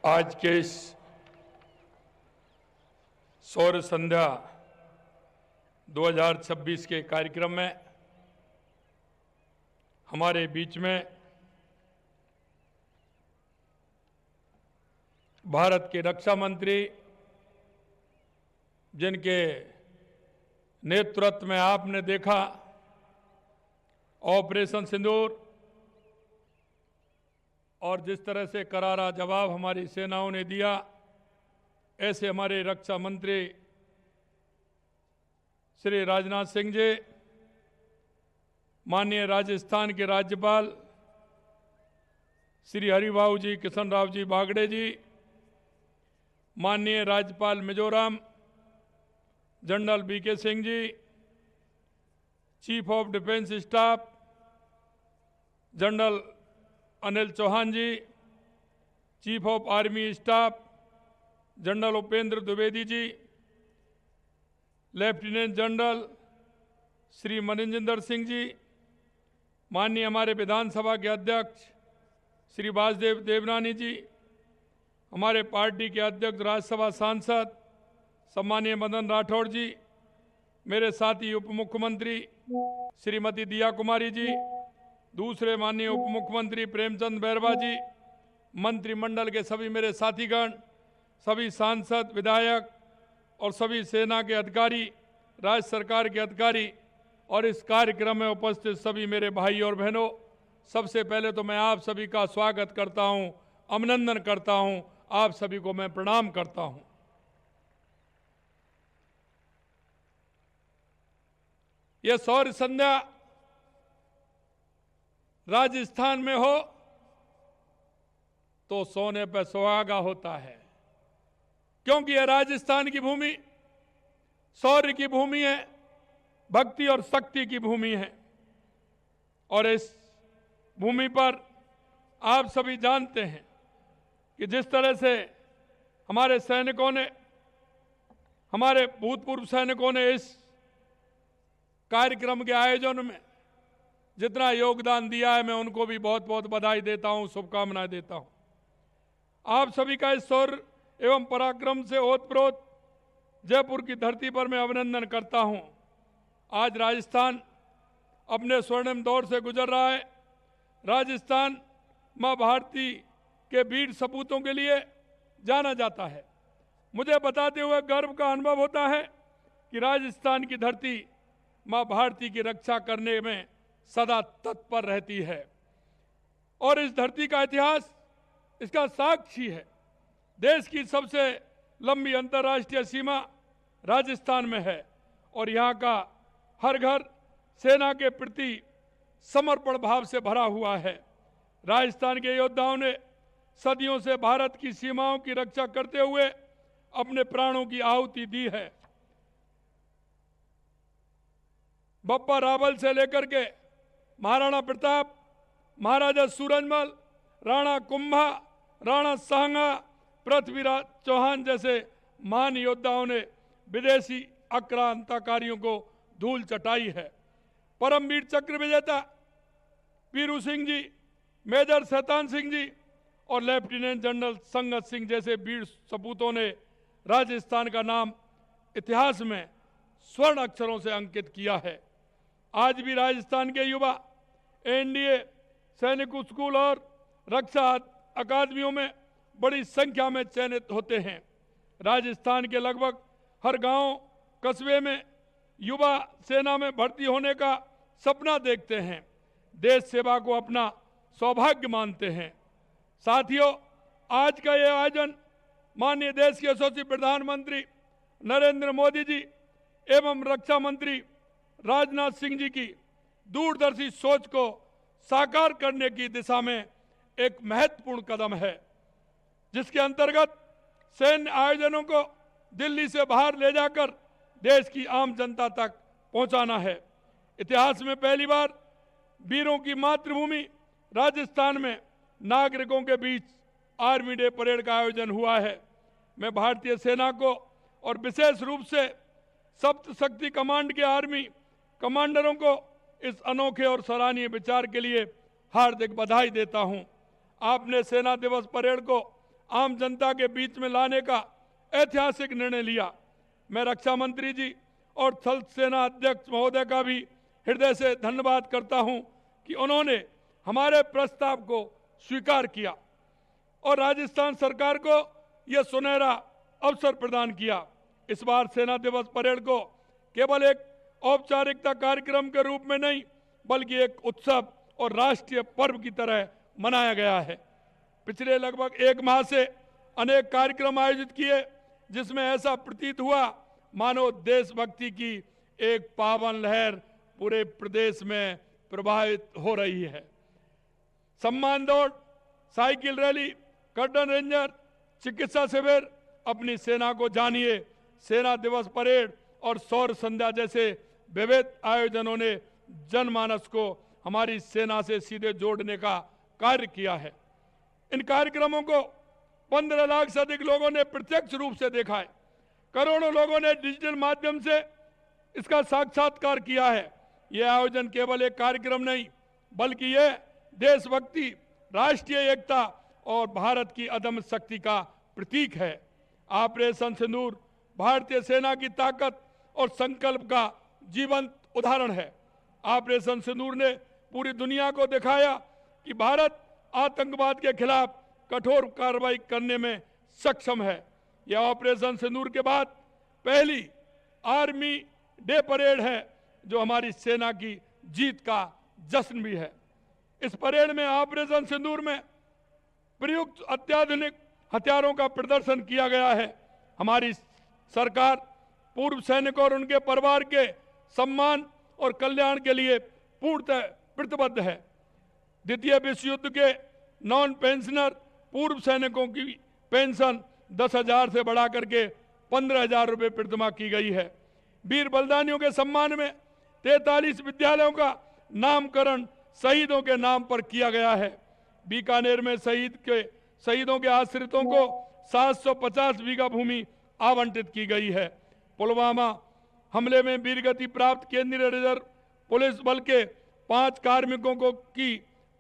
आज के इस सौर संध्या 2026 के कार्यक्रम में हमारे बीच में भारत के रक्षा मंत्री, जिनके नेतृत्व में आपने देखा ऑपरेशन सिंदूर और जिस तरह से करारा जवाब हमारी सेनाओं ने दिया, ऐसे हमारे रक्षा मंत्री श्री राजनाथ सिंह जी, माननीय राजस्थान के राज्यपाल श्री हरिभाऊ जी किशन राव जी बागड़े जी, माननीय राज्यपाल Mizoram general BK Singh ji, chief of defence staff general Anil Chauhan ji, chief of army staff general Upendra Dwivedi ji, lieutenant general Shri Manjinder Singh ji, माननीय हमारे विधानसभा के अध्यक्ष श्री वासुदेव देवनानी जी, हमारे पार्टी के अध्यक्ष राज्यसभा सांसद सम्मानीय मदन राठौड़ जी, मेरे साथी उप मुख्यमंत्री श्रीमती दिया कुमारी जी, दूसरे माननीय उप मुख्यमंत्री प्रेमचंद बैरवा जी, मंत्रिमंडल के सभी मेरे साथीगण, सभी सांसद, विधायक और सभी सेना के अधिकारी, राज्य सरकार के अधिकारी और इस कार्यक्रम में उपस्थित सभी मेरे भाई और बहनों, सबसे पहले तो मैं आप सभी का स्वागत करता हूं, अभिनंदन करता हूं, आप सभी को मैं प्रणाम करता हूं। यह सौर संध्या राजस्थान में हो तो सोने पर सुहागा होता है, क्योंकि यह राजस्थान की भूमि शौर्य की भूमि है, भक्ति और शक्ति की भूमि है। और इस भूमि पर आप सभी जानते हैं कि जिस तरह से हमारे सैनिकों ने, हमारे भूतपूर्व सैनिकों ने इस कार्यक्रम के आयोजन में जितना योगदान दिया है, मैं उनको भी बहुत बहुत बधाई देता हूं, शुभकामनाएं देता हूं। आप सभी का इस शौर्य एवं पराक्रम से ओतप्रोत जयपुर की धरती पर मैं अभिनंदन करता हूं। आज राजस्थान अपने स्वर्णिम दौर से गुजर रहा है। राजस्थान मां भारती के वीर सपूतों के लिए जाना जाता है। मुझे बताते हुए गर्व का अनुभव होता है कि राजस्थान की धरती मां भारती की रक्षा करने में सदा तत्पर रहती है और इस धरती का इतिहास इसका साक्षी है। देश की सबसे लंबी अंतर्राष्ट्रीय सीमा राजस्थान में है और यहाँ का हर घर सेना के प्रति समर्पण भाव से भरा हुआ है। राजस्थान के योद्धाओं ने सदियों से भारत की सीमाओं की रक्षा करते हुए अपने प्राणों की आहुति दी है। बप्पा रावल से लेकर के महाराणा प्रताप, महाराजा सूरजमल, राणा कुंभा, राणा सांगा, पृथ्वीराज चौहान जैसे महान योद्धाओं ने विदेशी आक्रांताकारियों को धूल चटाई है। परमवीर चक्र विजेता पीरू सिंह जी, मेजर शैतान सिंह जी और लेफ्टिनेंट जनरल संगत सिंह जैसे वीर सपूतों ने राजस्थान का नाम इतिहास में स्वर्ण अक्षरों से अंकित किया है। आज भी राजस्थान के युवा एनडीए सैनिक स्कूल और रक्षा अकादमियों में बड़ी संख्या में चयनित होते हैं। राजस्थान के लगभग हर गांव, कस्बे में युवा सेना में भर्ती होने का सपना देखते हैं, देश सेवा को अपना सौभाग्य मानते हैं। साथियों, आज का यह आयोजन माननीय देश के यशस्वी प्रधानमंत्री नरेंद्र मोदी जी एवं रक्षा मंत्री राजनाथ सिंह जी की दूरदर्शी सोच को साकार करने की दिशा में एक महत्वपूर्ण कदम है, जिसके अंतर्गत सैन्य आयोजनों को दिल्ली से बाहर ले जाकर देश की आम जनता तक पहुंचाना है। इतिहास में पहली बार वीरों की मातृभूमि राजस्थान में नागरिकों के बीच आर्मी डे परेड का आयोजन हुआ है। मैं भारतीय सेना को और विशेष रूप से सप्त शक्ति कमांड के आर्मी कमांडरों को इस अनोखे और सराहनीय विचार के लिए हार्दिक बधाई देता हूं। आपने सेना दिवस परेड को आम जनता के बीच में लाने का ऐतिहासिक निर्णय लिया। मैं रक्षा मंत्री जी और थल सेना अध्यक्ष महोदय का भी हृदय से धन्यवाद करता हूं कि उन्होंने हमारे प्रस्ताव को स्वीकार किया और राजस्थान सरकार को यह सुनहरा अवसर प्रदान किया। इस बार सेना दिवस परेड को केवल एक औपचारिकता कार्यक्रम के रूप में नहीं बल्कि एक उत्सव और राष्ट्रीय पर्व की तरह मनाया गया है। पिछले लगभग एक माह से अनेक कार्यक्रम आयोजित किए जिसमें ऐसा प्रतीत हुआ मानो देशभक्ति की एक पावन लहर पूरे प्रदेश में प्रवाहित हो रही है। सम्मान दौड़, साइकिल रैली, कर्टन रेंजर, चिकित्सा शिविर, अपनी सेना को जानिए, सेना दिवस परेड और सौर संध्या जैसे विविध आयोजनों ने जनमानस को हमारी सेना से सीधे जोड़ने का कार्य किया है। इन कार्यक्रमों को 15 लाख से अधिक लोगों ने प्रत्यक्ष रूप से देखा है। करोड़ों लोगों ने डिजिटल माध्यम से इसका साक्षात्कार किया है। यह आयोजन केवल एक कार्यक्रम नहीं बल्कि यह देशभक्ति, राष्ट्रीय एकता और भारत की अदम्य शक्ति का प्रतीक है। ऑपरेशन सिंदूर भारतीय सेना की ताकत और संकल्प का जीवंत उदाहरण है। ऑपरेशन सिंदूर ने पूरी दुनिया को दिखाया कि भारत आतंकवाद के खिलाफ कठोर कार्रवाई करने में सक्षम है। यह ऑपरेशन सिंदूर के बाद पहली आर्मी डे परेड है जो हमारी सेना की जीत का जश्न भी है। इस परेड में ऑपरेशन सिंदूर में प्रयुक्त अत्याधुनिक हथियारों का प्रदर्शन किया गया है। हमारी सरकार पूर्व सैनिकों और उनके परिवार के सम्मान और कल्याण के लिए पूर्णतः प्रतिबद्ध है। द्वितीय विश्व युद्ध के नॉन पेंशनर पूर्व सैनिकों की पेंशन 10,000 से बढ़ा करके 15,000 रुपये प्रतिमाह की गई है। वीर बलिदानियों के सम्मान में 43 विद्यालयों का नामकरण शहीदों के नाम पर किया गया है। बीकानेर में शहीदों के आश्रितों को 750 बीघा भूमि आवंटित की गई है। पुलवामा हमले में वीरगति प्राप्त केंद्रीय रिजर्व पुलिस बल के 5 कार्मिकों को की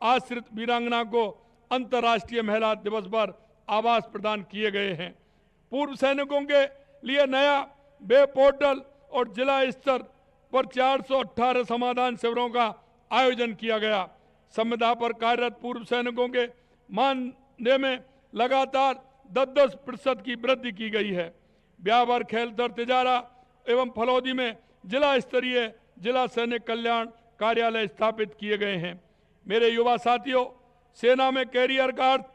आश्रित वीरांगना को अंतर्राष्ट्रीय महिला दिवस पर आवास प्रदान किए गए हैं। पूर्व सैनिकों के लिए नया वेब पोर्टल और जिला स्तर पर 418 समाधान शिविरों का आयोजन किया गया। संविदा पर कार्यरत पूर्व सैनिकों के मानदेय में लगातार 10% की वृद्धि की गई है। ब्यावर, खेलतर, तिजारा एवं फलौदी में जिला स्तरीय जिला सैनिक कल्याण कार्यालय स्थापित किए गए हैं। मेरे युवा साथियों, सेना में कैरियर का अर्थ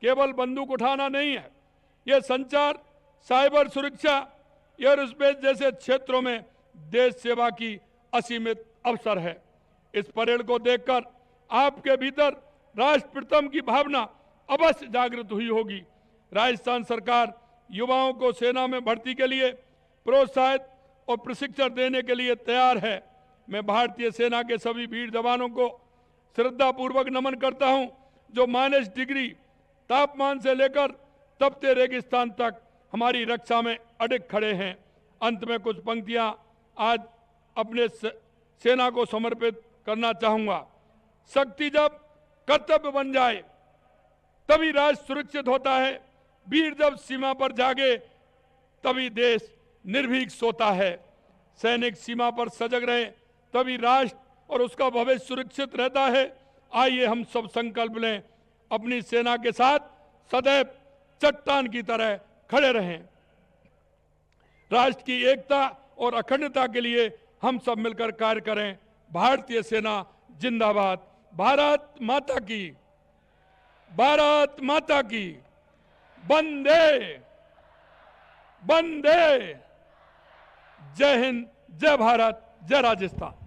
केवल बंदूक उठाना नहीं है। यह संचार, साइबर सुरक्षा, एयरोस्पेस जैसे क्षेत्रों में देश सेवा की असीमित अवसर है। इस परेड को देखकर आपके भीतर राष्ट्र प्रथम की भावना अवश्य जागृत हुई होगी। राजस्थान सरकार युवाओं को सेना में भर्ती के लिए प्रोत्साहित और प्रशिक्षण देने के लिए तैयार है। मैं भारतीय सेना के सभी वीर जवानों को श्रद्धापूर्वक नमन करता हूं, जो -डिग्री तापमान से लेकर तपते रेगिस्तान तक हमारी रक्षा में अडिग खड़े हैं। अंत में कुछ पंक्तियां आज अपने सेना को समर्पित करना चाहूंगा। शक्ति जब कर्तव्य बन जाए तभी राष्ट्र सुरक्षित होता है। वीर जब सीमा पर जागे तभी देश निर्भीक सोता है। सैनिक सीमा पर सजग रहे तभी राष्ट्र और उसका भविष्य सुरक्षित रहता है। आइए हम सब संकल्प लें, अपनी सेना के साथ सदैव चट्टान की तरह खड़े रहें। राष्ट्र की एकता और अखंडता के लिए हम सब मिलकर कार्य करें। भारतीय सेना जिंदाबाद। भारत माता की, भारत माता की। वंदे वंदे। जय हिंद, जय भारत, जय राजस्थान।